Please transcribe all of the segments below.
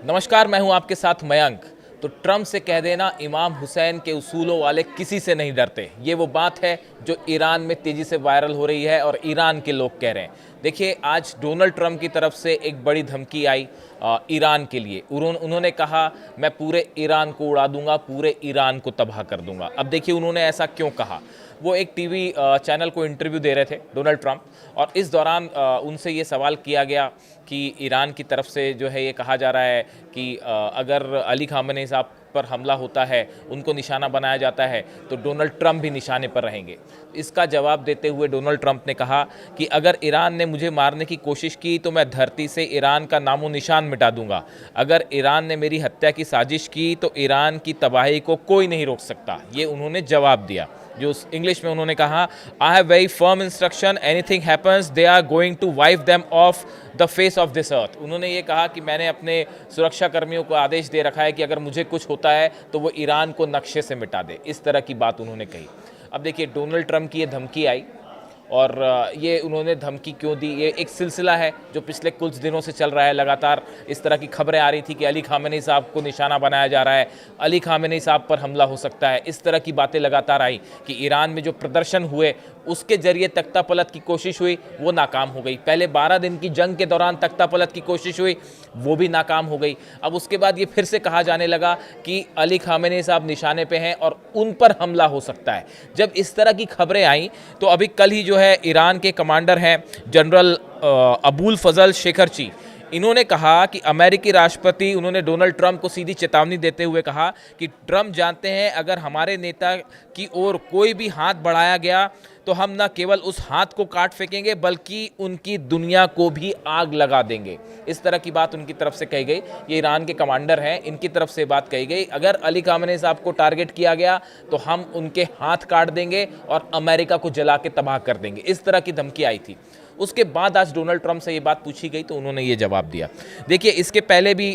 नमस्कार, मैं हूं आपके साथ मयंक। तो ट्रंप से कह देना इमाम हुसैन के उसूलों वाले किसी से नहीं डरते, ये वो बात है जो ईरान में तेज़ी से वायरल हो रही है और ईरान के लोग कह रहे हैं। देखिए, आज डोनाल्ड ट्रंप की तरफ से एक बड़ी धमकी आई ईरान के लिए। उन्होंने कहा, मैं पूरे ईरान को उड़ा दूंगा, पूरे ईरान को तबाह कर दूंगा। अब देखिए उन्होंने ऐसा क्यों कहा। वो एक टीवी चैनल को इंटरव्यू दे रहे थे डोनाल्ड ट्रंप, और इस दौरान उनसे ये सवाल किया गया कि ईरान की तरफ से जो है ये कहा जा रहा है कि अगर अली खामेनी साहब पर हमला होता है, उनको निशाना बनाया जाता है, तो डोनाल्ड ट्रंप भी निशाने पर रहेंगे। इसका जवाब देते हुए डोनाल्ड ट्रंप ने कहा कि अगर ईरान ने मुझे मारने की कोशिश की तो मैं धरती से ईरान का नामो निशान मिटा दूंगा। अगर ईरान ने मेरी हत्या की साजिश की तो ईरान की तबाही को कोई नहीं रोक सकता। ये उन्होंने जवाब दिया। जो इंग्लिश में उन्होंने कहा, I have very firm instruction, anything happens they are going to wipe them off the face of this earth. उन्होंने ये कहा कि मैंने अपने सुरक्षा कर्मियों को आदेश दे रखा है कि अगर मुझे कुछ होता है तो वो ईरान को नक्शे से मिटा दे। इस तरह की बात उन्होंने कही। अब देखिए, डोनाल्ड ट्रंप की ये धमकी आई, और ये उन्होंने धमकी क्यों दी, ये एक सिलसिला है जो पिछले कुछ दिनों से चल रहा है। लगातार इस तरह की खबरें आ रही थी कि अली खामेनी साहब को निशाना बनाया जा रहा है, अली खामेनी साहब पर हमला हो सकता है। इस तरह की बातें लगातार आई कि ईरान में जो प्रदर्शन हुए उसके जरिए तख्तापलट की कोशिश हुई, वो नाकाम हो गई। पहले 12 दिन की जंग के दौरान तख्तापलट की कोशिश हुई, वो भी नाकाम हो गई। अब उसके बाद ये फिर से कहा जाने लगा कि अली खामेनी साहब निशाने पे हैं और उन पर हमला हो सकता है। जब इस तरह की खबरें आई तो अभी कल ही जो है ईरान के कमांडर हैं जनरल अबुल फजल शेखरची, इन्होंने कहा कि अमेरिकी राष्ट्रपति, उन्होंने डोनाल्ड ट्रंप को सीधी चेतावनी देते हुए कहा कि ट्रंप जानते हैं अगर हमारे नेता की ओर कोई भी हाथ बढ़ाया गया तो हम न केवल उस हाथ को काट फेंकेंगे बल्कि उनकी दुनिया को भी आग लगा देंगे। इस तरह की बात उनकी तरफ से कही गई। ये ईरान के कमांडर हैं, इनकी तरफ से बात कही गई, अगर अली खामेनी साहब को टारगेट किया गया तो हम उनके हाथ काट देंगे और अमेरिका को जला के तबाह कर देंगे। इस तरह की धमकी आई थी। उसके बाद आज डोनाल्ड ट्रंप से ये बात पूछी गई तो उन्होंने ये जवाब दिया। देखिए, इसके पहले भी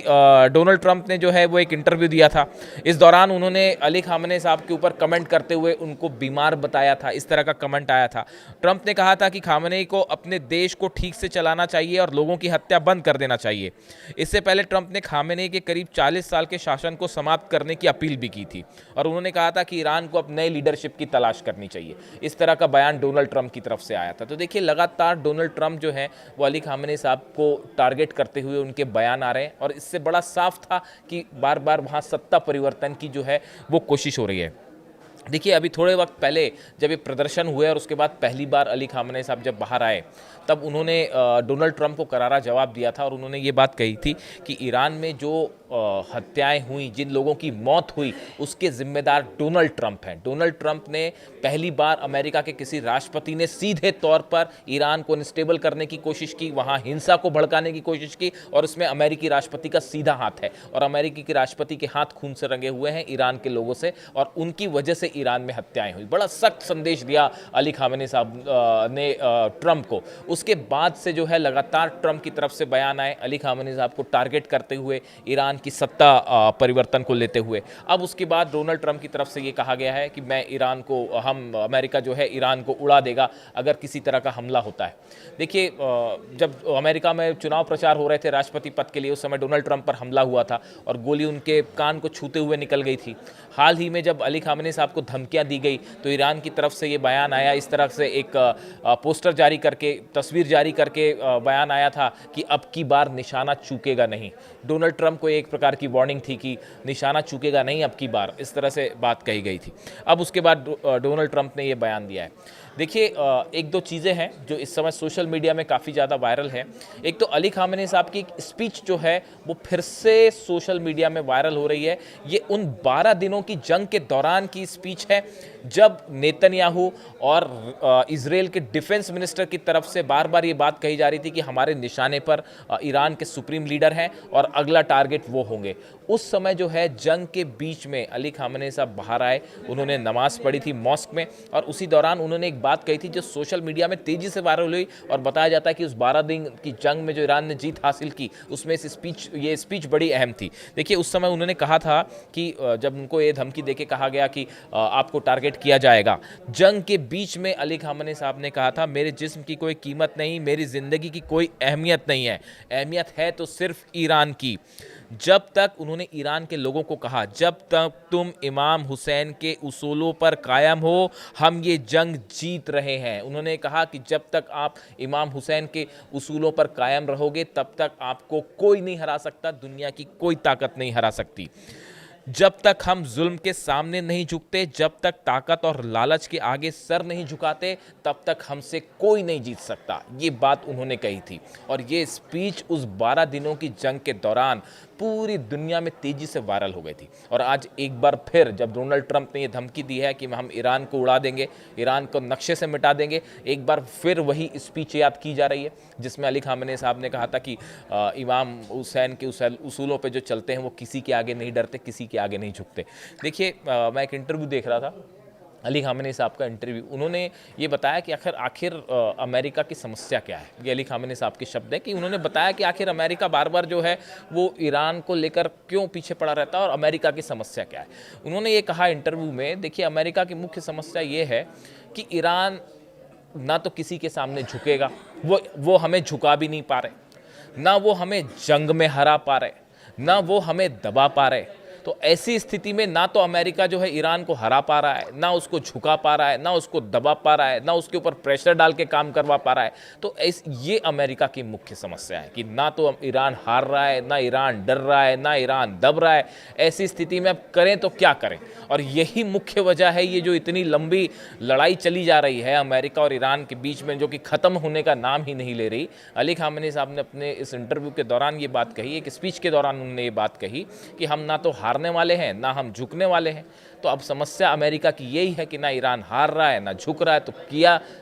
डोनाल्ड ट्रंप ने जो है वो एक इंटरव्यू दिया था। इस दौरान उन्होंने अली खामेनी साहब के ऊपर कमेंट करते हुए उनको बीमार बताया था। इस तरह का कमेंट आया था। ट्रंप ने कहा था कि खामेनी को अपने देश को ठीक से चलाना चाहिए और लोगों की हत्या बंद कर देना चाहिए। इससे पहले ट्रंप ने खामेनी के करीब 40 साल के शासन को समाप्त करने की अपील भी की थी, और उन्होंने कहा था कि ईरान को अब नई लीडरशिप की तलाश करनी चाहिए। इस तरह का बयान डोनाल्ड ट्रंप की तरफ से आया था। तो देखिए, लगातार डोनाल्ड ट्रंप जो है वो अली खामेनी साहब को टारगेट करते हुए उनके बयान आ रहे हैं, और इससे बड़ा साफ था कि बार बार वहाँ सत्ता परिवर्तन की जो है वो कोशिश हो रही है। देखिए, अभी थोड़े वक्त पहले जब ये प्रदर्शन हुए और उसके बाद पहली बार अली खामेनी साहब जब बाहर आए, तब उन्होंने डोनाल्ड ट्रंप को करारा जवाब दिया था, और उन्होंने ये बात कही थी कि ईरान में जो हत्याएं हुई, जिन लोगों की मौत हुई, उसके जिम्मेदार डोनाल्ड ट्रंप हैं। डोनाल्ड ट्रंप ने पहली बार अमेरिका के किसी राष्ट्रपति ने सीधे तौर पर ईरान को अनस्टेबल करने की कोशिश की, वहाँ हिंसा को भड़काने की कोशिश की, और उसमें अमेरिकी राष्ट्रपति का सीधा हाथ है, और अमेरिकी के राष्ट्रपति के हाथ खून से रंगे हुए हैं ईरान के लोगों से, और उनकी वजह से ईरान में हत्याएं हुई। बड़ा सख्त संदेश दिया अली खामेनी साहब ने ट्रंप को। उसके बाद से जो है लगातार ट्रंप की तरफ से बयान आए अली खामेनी साहब को टारगेट करते हुए, ईरान की सत्ता परिवर्तन को लेते हुए। अब उसके बाद डोनाल्ड ट्रंप की तरफ से ये कहा गया है कि मैं ईरान को, अमेरिका जो है ईरान को उड़ा देगा अगर किसी तरह का हमला होता है। देखिए, जब अमेरिका में चुनाव प्रचार हो रहे थे राष्ट्रपति पद के लिए, उस समय डोनाल्ड ट्रंप पर हमला हुआ था और गोली उनके कान को छूते हुए निकल गई थी। हाल ही में जब अली खामेनी साहब को धमकियां दी गई तो ईरान की तरफ से ये बयान आया, इस तरह से एक पोस्टर जारी करके, तस्वीर जारी करके बयान आया था कि अब की बार निशाना चूकेगा नहीं। डोनाल्ड ट्रंप को एक प्रकार की वार्निंग थी कि निशाना चूकेगा नहीं अब की बार, इस तरह से बात कही गई थी। अब उसके बाद डोनाल्ड ट्रंप ने ये बयान दिया है। देखिए, एक दो चीज़ें हैं जो इस समय सोशल मीडिया में काफ़ी ज़्यादा वायरल है। एक तो अली खामेनी साहब की स्पीच जो है वो फिर से सोशल मीडिया में वायरल हो रही है। ये उन 12 दिनों की जंग के दौरान की स्पीच है जब नेतन्याहू और इजराइल के डिफेंस मिनिस्टर की तरफ से बार बार ये बात कही जा रही थी कि हमारे निशाने पर ईरान के सुप्रीम लीडर हैं और अगला टारगेट वो होंगे। उस समय जो है जंग के बीच में अली खामेनी साहब बाहर आए, उन्होंने नमाज पढ़ी थी मॉस्क में, और उसी दौरान उन्होंने एक बात कही थी जो सोशल मीडिया में तेजी से वायरल हुई, और बताया जाता है कि उस 12 दिन की जंग में जो ईरान ने जीत हासिल की उसमें ये स्पीच बड़ी अहम थी। देखिए, उस समय उन्होंने कहा था कि जब उनको ये धमकी देके कहा गया कि आपको टारगेट किया जाएगा, जंग के बीच में अली खामेनी साहब ने कहा था, मेरे जिस्म की कोई कीमत नहीं, मेरी ज़िंदगी की कोई अहमियत नहीं है, अहमियत है तो सिर्फ ईरान की। जब तक उन्होंने ईरान के लोगों को कहा, जब तक तुम इमाम हुसैन के उसूलों पर कायम हो, हम ये जंग जीत रहे हैं। उन्होंने कहा कि जब तक आप इमाम हुसैन के उसूलों पर कायम रहोगे तब तक आपको कोई नहीं हरा सकता, दुनिया की कोई ताकत नहीं हरा सकती। जब तक हम जुल्म के सामने नहीं झुकते, जब तक ताकत और लालच के आगे सर नहीं झुकाते, तब तक हमसे कोई नहीं जीत सकता। ये बात उन्होंने कही थी और ये स्पीच उस 12 दिनों की जंग के दौरान पूरी दुनिया में तेजी से वायरल हो गई थी। और आज एक बार फिर जब डोनाल्ड ट्रंप ने ये धमकी दी है कि हम ईरान को उड़ा देंगे, ईरान को नक्शे से मिटा देंगे, एक बार फिर वही स्पीच याद की जा रही है जिसमें अली खामेनी साहब ने कहा था कि इमाम हुसैन के उसूलों पे जो चलते हैं वो किसी के आगे नहीं डरते, किसी के आगे नहीं झुकते। देखिए, मैं एक इंटरव्यू देख रहा था, अली खामेनी साहब का इंटरव्यू। उन्होंने ये बताया कि आखिर अमेरिका की समस्या क्या है। ये अली खामेनी साहब के शब्द है कि उन्होंने बताया कि आखिर अमेरिका बार बार जो है वो ईरान को लेकर क्यों पीछे पड़ा रहता है और अमेरिका की समस्या क्या है। उन्होंने ये कहा इंटरव्यू में, देखिए अमेरिका की मुख्य समस्या ये है कि ईरान ना तो किसी के सामने झुकेगा, वो हमें झुका भी नहीं पा रहे, ना वो हमें जंग में हरा पा रहे, ना वो हमें दबा पा रहे। तो ऐसी स्थिति में ना तो अमेरिका जो है ईरान को हरा पा रहा है, ना उसको झुका पा रहा है, ना उसको दबा पा रहा है, ना उसके ऊपर प्रेशर डाल के काम करवा पा रहा है। तो ये अमेरिका की मुख्य समस्या है कि ना तो ईरान हार रहा है, ना ईरान डर रहा है, ना ईरान दब रहा है। ऐसी स्थिति में अब करें तो क्या करें। और यही मुख्य वजह है ये जो इतनी लंबी लड़ाई चली जा रही है अमेरिका और ईरान के बीच में, जो कि ख़त्म होने का नाम ही नहीं ले रही। अली खामेनी साहब ने अपने इस इंटरव्यू के दौरान ये बात कही, एक स्पीच के दौरान उन्होंने ये बात कही कि हम ना तो हारने वाले हैं, ना हम झुकने वाले हैं। तो अब समस्या अमेरिका की यही है कि ना ईरान हार रहा है, ना झुक रहा है, तो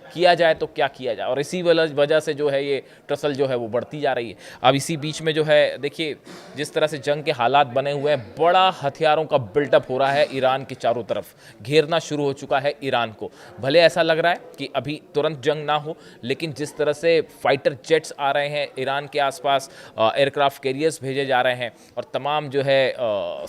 किया जाए तो क्या किया जाए। और इसी वजह से जो है ये टसल जो है वो बढ़ती जा रही है। अब इसी बीच में जो है देखिए जिस तरह से जंग के हालात बने हुए हैं, बड़ा हथियारों का बिल्टअप हो रहा है ईरान के चारों तरफ, घेरना शुरू हो चुका है ईरान को। भले ऐसा लग रहा है कि अभी तुरंत जंग ना हो, लेकिन जिस तरह से फाइटर जेट्स आ रहे हैं ईरान के आसपास, एयरक्राफ्ट कैरियर्स भेजे जा रहे हैं और तमाम जो है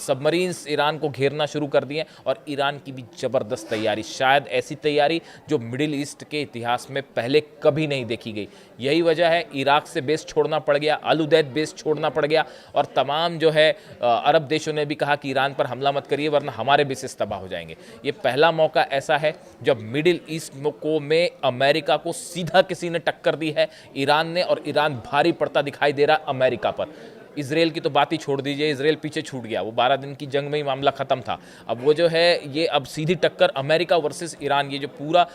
सबमरीन्स ईरान को घेरना शुरू कर दिए, और ईरान की भी ज़बरदस्त तैयारी, शायद ऐसी तैयारी जो मिडिल ईस्ट के इतिहास में पहले कभी नहीं देखी गई। यही वजह है इराक से बेस छोड़ना पड़ गया, अल उदैद बेस छोड़ना पड़ गया, और तमाम जो है अरब देशों ने भी कहा कि ईरान पर हमला मत करिए वरना हमारे बेसिस तबाह हो जाएंगे। ये पहला मौका ऐसा है जब मिडिल ईस्ट को में अमेरिका को सीधा किसी ने टक्कर दी है ईरान ने, और ईरान भारी पड़ता दिखाई दे रहा अमेरिका पर। इसराइल की तो बात ही छोड़ दीजिए, इसराइल पीछे छूट गया, वो 12 दिन की जंग में ही मामला ख़त्म था। अब वो जो है ये अब सीधी टक्कर अमेरिका वर्सेस ईरान, ये जो पूरा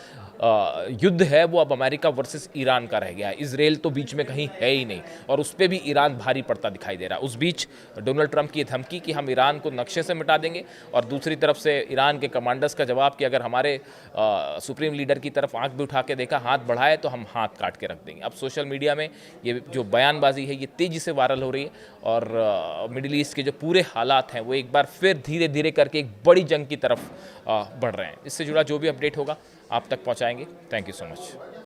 युद्ध है वो अब अमेरिका वर्सेस ईरान का रह गया है। इसराइल तो बीच में कहीं है ही नहीं, और उस पर भी ईरान भारी पड़ता दिखाई दे रहा है। उस बीच डोनाल्ड ट्रंप की धमकी कि हम ईरान को नक्शे से मिटा देंगे, और दूसरी तरफ से ईरान के कमांडर्स का जवाब कि अगर हमारे सुप्रीम लीडर की तरफ आंख भी उठा के देखा, हाथ बढ़ाए तो हम हाथ काट के रख देंगे। अब सोशल मीडिया में ये जो बयानबाजी है ये तेज़ी से वायरल हो रही है, और मिडिल ईस्ट के जो पूरे हालात हैं वो एक बार फिर धीरे धीरे करके एक बड़ी जंग की तरफ बढ़ रहे हैं। इससे जुड़ा जो भी अपडेट होगा आप तक पहुंचाएंगे। Thank you so much.